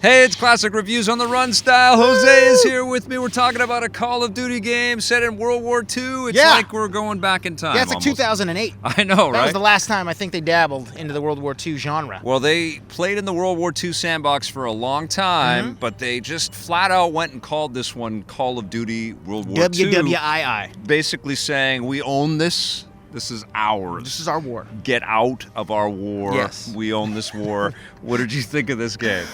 Hey, it's Classic Reviews on the Run style. Jose is here with me. We're talking about a Call of Duty game set in World War II. It's like we're going back in time. Yeah, it's like 2008. I know, right? That was the last time I think they dabbled into the World War II genre. Well, they played in the World War II sandbox for a long time, but they just flat out went and called this one Call of Duty World War II. WWII. Basically saying, we own this. This is ours. This is our war. Get out of our war. Yes. We own this war. What did you think of this game?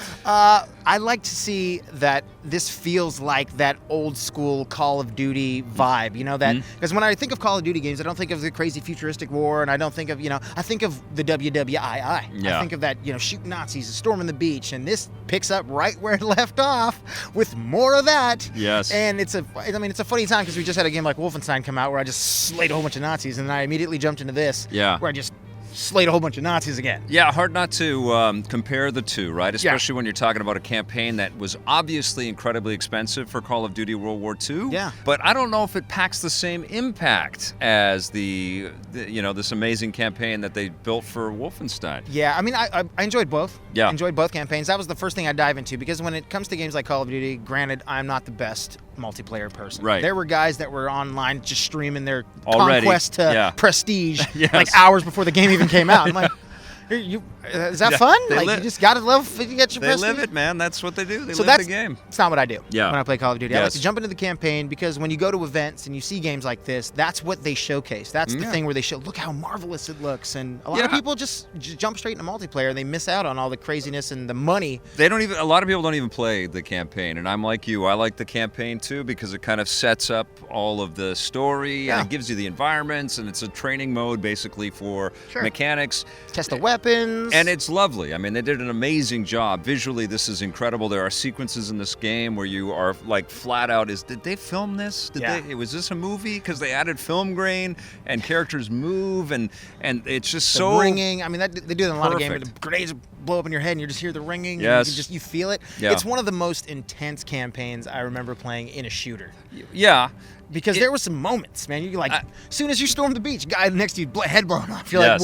I like to see that this feels like that old school Call of Duty vibe, you know, that because when I think of Call of Duty games, I don't think of the crazy futuristic war, and I don't think of, I think of the WWII. Yeah. I think of that, shooting Nazis, storming the beach, and this picks up right where it left off with more of that. Yes. And it's a funny time because we just had a game like Wolfenstein come out where I just slayed a whole bunch of Nazis, and then I immediately jumped into this where I just slayed a whole bunch of Nazis again. Yeah, hard not to compare the two, right? Especially when you're talking about a campaign that was obviously incredibly expensive for Call of Duty World War II. Yeah. But I don't know if it packs the same impact as the this amazing campaign that they built for Wolfenstein. Yeah, I mean, I enjoyed both. Yeah. I enjoyed both campaigns. That was the first thing I dive into because when it comes to games like Call of Duty, granted, I'm not the best multiplayer person. Right. There were guys that were online just streaming their Already. Conquest to Prestige Yes. like hours before the game even came out. I'm like, is that fun? Like, you just gotta love to get your They Prestige. live it, man. That's what they do. They So live the game. It's not what I do Yeah. when I play Call of Duty. I like Yes. to jump into the campaign because when you go to events and you see games like this, that's what they showcase. That's the thing where they show, look how marvelous it looks. And a lot of people just jump straight into multiplayer and they miss out on all the craziness and the money. A lot of people don't even play the campaign, and I'm like you. I like the campaign too because it kind of sets up all of the story and it gives you the environments, and it's a training mode basically for mechanics. Test the weapons. And it's lovely. I mean, they did an amazing job. Visually, this is incredible. There are sequences in this game where you are like flat out, did they film this? Was this a movie? Because they added film grain and characters move and it's just the ringing. I mean, they do that in a lot of games. The grenades blow up in your head and you just hear the ringing. Yes. And you feel it. Yeah. It's one of the most intense campaigns I remember playing in a shooter. Yeah. Because there were some moments, man. You're like, as soon as you storm the beach, guy next to you, head blown off. You're like,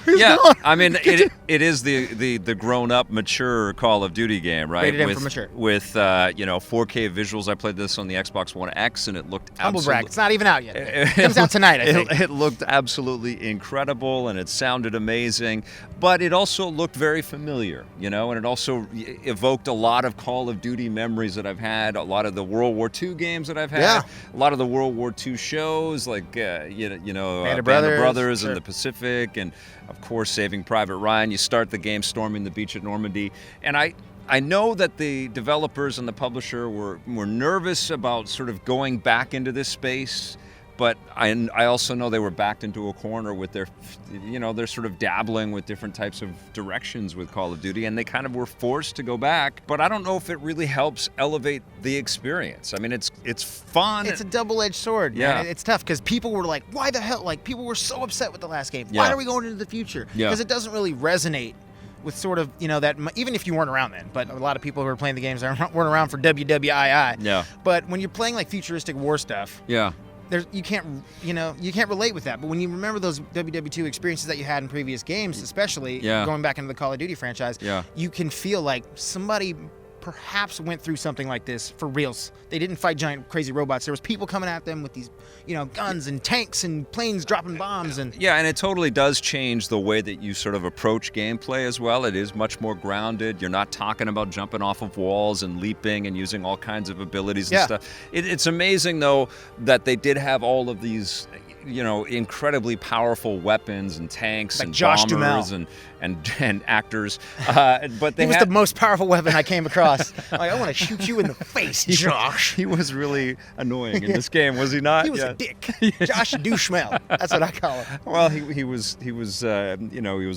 yeah, I mean, it is the grown-up, mature Call of Duty game, right? Rated M for mature. With 4K visuals. I played this on the Xbox One X, and it looked humble brag. It's not even out yet. It comes out tonight, I think. It looked absolutely incredible, and it sounded amazing, but it also looked very familiar, and it also evoked a lot of Call of Duty memories that I've had, a lot of the World War II games that I've had, a lot of the World War II shows, like Band of Brothers and the Pacific, and of course, Saving Private Ryan. You start the game storming the beach at Normandy. And I know that the developers and the publisher were nervous about sort of going back into this space, but I also know they were backed into a corner with they're sort of dabbling with different types of directions with Call of Duty, and they kind of were forced to go back. But I don't know if it really helps elevate the experience. I mean, it's fun. It's a double-edged sword. Yeah. Man. It's tough because people were like, why the hell? Like, people were so upset with the last game. Why are we going into the future? Because it doesn't really resonate with sort of, that, even if you weren't around then, but a lot of people who were playing the games weren't around for WWII. Yeah. But when you're playing like futuristic war stuff, you can't relate with that. But when you remember those WW2 experiences that you had in previous games, especially going back into the Call of Duty franchise, you can feel like somebody perhaps went through something like this for reals. They didn't fight giant crazy robots. There was people coming at them with these, guns and tanks and planes dropping bombs and and it totally does change the way that you sort of approach gameplay as well. It is much more grounded. You're not talking about jumping off of walls and leaping and using all kinds of abilities and stuff. It's amazing though that they did have all of these incredibly powerful weapons and tanks like and Josh bombers Duhamel. and actors. But he was the most powerful weapon I came across. Like, I want to shoot you in the face, Josh. He was really annoying in this game, was he not? He was a dick. Josh Duhamel. That's what I call him. Well, he was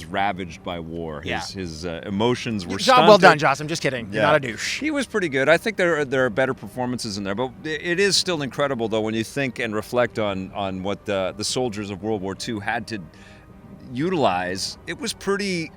ravaged by war. His emotions were job stunted. well done, Josh. I'm just kidding. You're not a douche. He was pretty good. I think there are better performances in there, but it is still incredible though when you think and reflect on what the soldiers of World War II had to utilize. It was pretty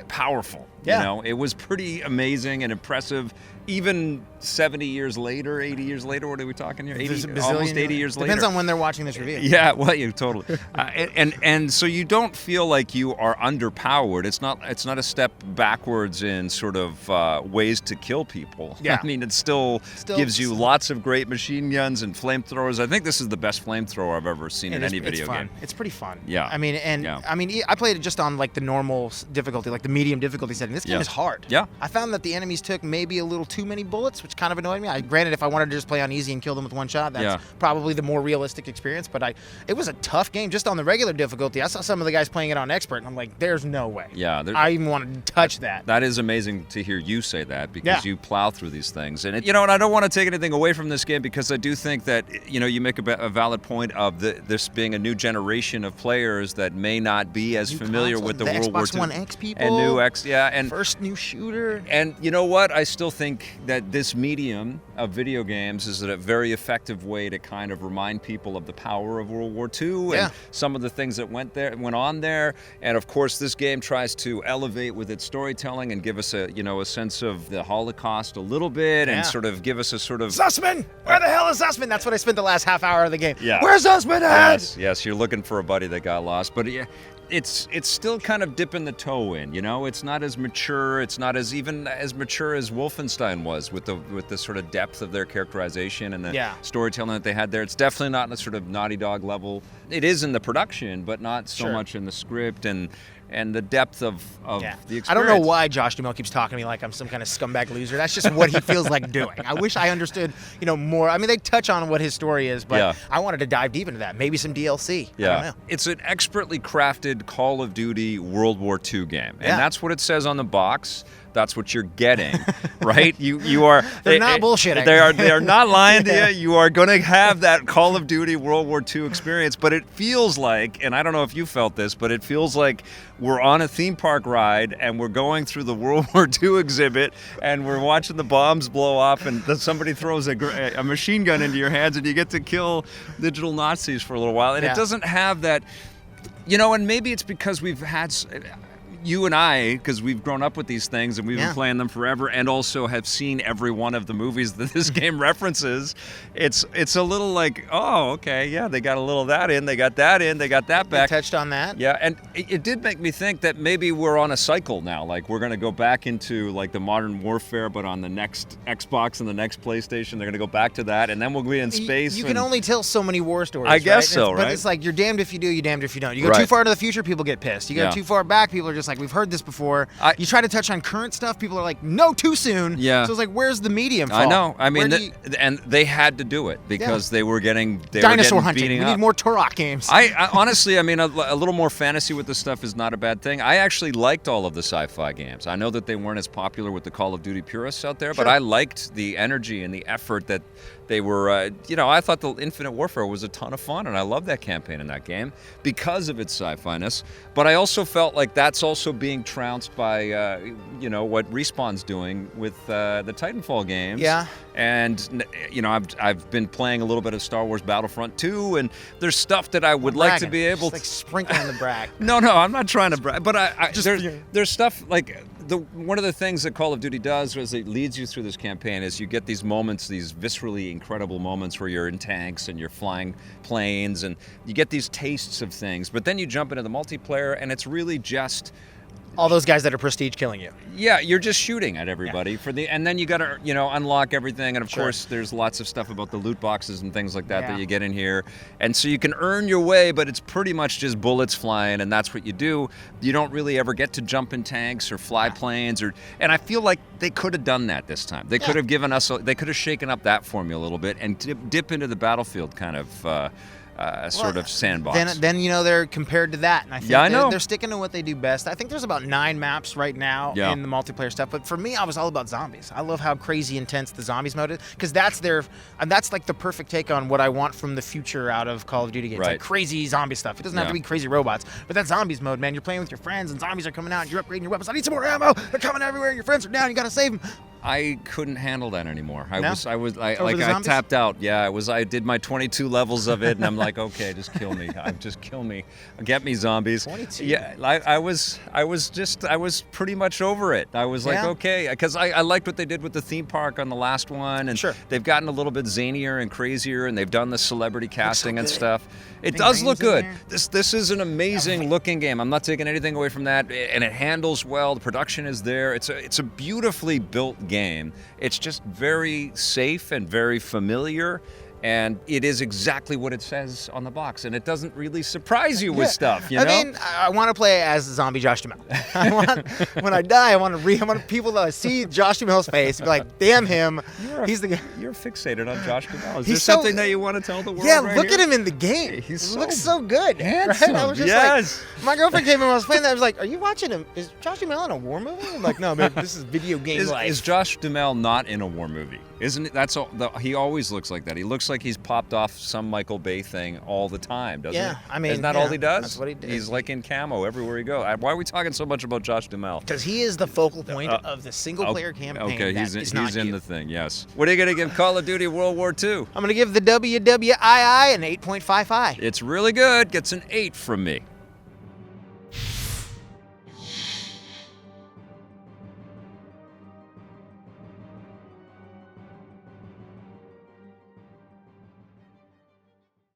powerful. Yeah. You know, it was pretty amazing and impressive. Even 70 years later, 80 years later, what are we talking here? 80, almost 80 years later. Depends on when they're watching this review. Yeah, well, you totally. And so you don't feel like you are underpowered. It's not a step backwards in sort of ways to kill people. Yeah. I mean, it still gives you lots of great machine guns and flamethrowers. I think this is the best flamethrower I've ever seen in any video game. It's pretty fun. Yeah. I mean, I played it just on like the normal difficulty, like the medium difficulty setting. This game is hard. Yeah. I found that the enemies took maybe a little too many bullets, which kind of annoyed me. Granted, if I wanted to just play on easy and kill them with one shot, that's probably the more realistic experience. But it was a tough game just on the regular difficulty. I saw some of the guys playing it on expert, and I'm like, there's no way. Yeah. I even wanted to touch that. That is amazing to hear you say that, because you plow through these things. And and I don't want to take anything away from this game, because I do think that, you make a valid point of this being a new generation of players that may not be as familiar with the World War II. Xbox One X people. And new X, and first new shooter. And you know what? I still think that this medium of video games is a very effective way to kind of remind people of the power of World War II and some of the things that went on there. And of course, this game tries to elevate with its storytelling and give us a sense of the Holocaust a little bit, and sort of give us a sort of Sussman! Where the hell is Sussman? That's what I spent the last half hour of the game. Yeah. Where's Sussman at? Yes, you're looking for a buddy that got lost, but it's still kind of dipping the toe in. It's not as mature. It's not even as mature as Wolfenstein was with the sort of depth of their characterization and the storytelling that they had there. It's definitely not in the sort of Naughty Dog level. It is in the production, but not so much in the script and the depth of the experience. I don't know why Josh Duhamel keeps talking to me like I'm some kind of scumbag loser. That's just what he feels like doing. I wish I understood, more. I mean, they touch on what his story is, but I wanted to dive deep into that. Maybe some DLC. Yeah. I don't know. It's an expertly crafted Call of Duty World War II game. And that's what it says on the box. That's what you're getting, right? You are. They're not bullshitting. They are not lying to you. You are going to have that Call of Duty World War II experience, but it feels like, and I don't know if you felt this, but it feels like we're on a theme park ride and we're going through the World War II exhibit and we're watching the bombs blow up and somebody throws a machine gun into your hands and you get to kill digital Nazis for a little while. And it doesn't have that, and maybe it's because we've had. You and I, because we've grown up with these things and we've been playing them forever, and also have seen every one of the movies that this game references, it's a little like, oh, okay, they got a little of that in, they got that in, they got that back. They touched on that. Yeah, and it did make me think that maybe we're on a cycle now. Like, we're going to go back into like the modern warfare, but on the next Xbox and the next PlayStation, they're going to go back to that, and then we'll be in space. You can only tell so many war stories. I guess so, right? But it's like, you're damned if you do, you're damned if you don't. You go too far into the future, people get pissed. You go too far back, people are just like, we've heard this before. You try to touch on current stuff, people are like, no, too soon. Yeah. So it's like, where's the medium? I know. I mean, and they had to do it because they were getting dinosaur hunting. We need more Turok games. I honestly, I mean, a little more fantasy with this stuff is not a bad thing. I actually liked all of the sci-fi games. I know that they weren't as popular with the Call of Duty purists out there, but I liked the energy and the effort that they were, I thought the Infinite Warfare was a ton of fun, and I loved that campaign in that game because of its sci-fi-ness. But I also felt like that's also being trounced by, what Respawn's doing with the Titanfall games. Yeah. And, I've been playing a little bit of Star Wars Battlefront 2, and there's stuff that I would like to be able to... like sprinkling the brag. No, I'm not trying to brag, but there's stuff like... One of the things that Call of Duty does as it leads you through this campaign is you get these moments, these viscerally incredible moments where you're in tanks and you're flying planes and you get these tastes of things. But then you jump into the multiplayer and it's really just... all those guys that are prestige killing you. Yeah, you're just shooting at everybody and then you got to, unlock everything. And of course, there's lots of stuff about the loot boxes and things like that that you get in here. And so you can earn your way, but it's pretty much just bullets flying, and that's what you do. You don't really ever get to jump in tanks or fly planes, and I feel like they could have done that this time. They could have given us, they could have shaken up that formula a little bit and dip into the Battlefield kind of. Sort of sandbox. Then they're compared to that, and I think they're sticking to what they do best. I think there's about 9 maps right now in the multiplayer stuff. But for me, I was all about zombies. I love how crazy intense the zombies mode is, because that's like the perfect take on what I want from the future out of Call of Duty games. Like crazy zombie stuff. It doesn't have to be crazy robots, but that zombies mode, man. You're playing with your friends, and zombies are coming out. And you're upgrading your weapons. I need some more ammo. They're coming everywhere. And your friends are down. You gotta save them. I couldn't handle that anymore. I I tapped out. Yeah, I did my 22 levels of it, and I'm like, okay, just kill me. Just kill me. Get me, zombies. 22. Yeah, I was pretty much over it. I was like, okay, because I liked what they did with the theme park on the last one, and they've gotten a little bit zanier and crazier, and they've done the celebrity casting and stuff. It does look good. This is an amazing looking game. I'm not taking anything away from that, and it handles well. The production is there. It's a beautifully built game. It's just very safe and very familiar, and it is exactly what it says on the box, and it doesn't really surprise you with stuff, you know? I mean, I want to play as zombie Josh Duhamel. When I die, I want people to see Josh Duhamel's face and be like, damn him, he's the guy. You're fixated on Josh Duhamel. Is there something that you want to tell the world? Yeah, look at him in the game. He looks so good. Handsome. Right? I was just like, my girlfriend came in when I was playing that. I was like, are you watching him? Is Josh Duhamel in a war movie? I'm like, no, man, this is video game life. Is Josh Duhamel not in a war movie? Isn't it? That's all. He always looks like that. He looks like he's popped off some Michael Bay thing all the time, doesn't he? Yeah, I mean, isn't that all he does? That's what he did. He's like in camo everywhere he goes. Why are we talking so much about Josh Duhamel? Because he is the focal point of the single-player campaign. Okay, he's in the thing. Yes. What are you gonna give Call of Duty World War II? I'm gonna give the WWII an 8.55. It's really good. Gets an 8 from me.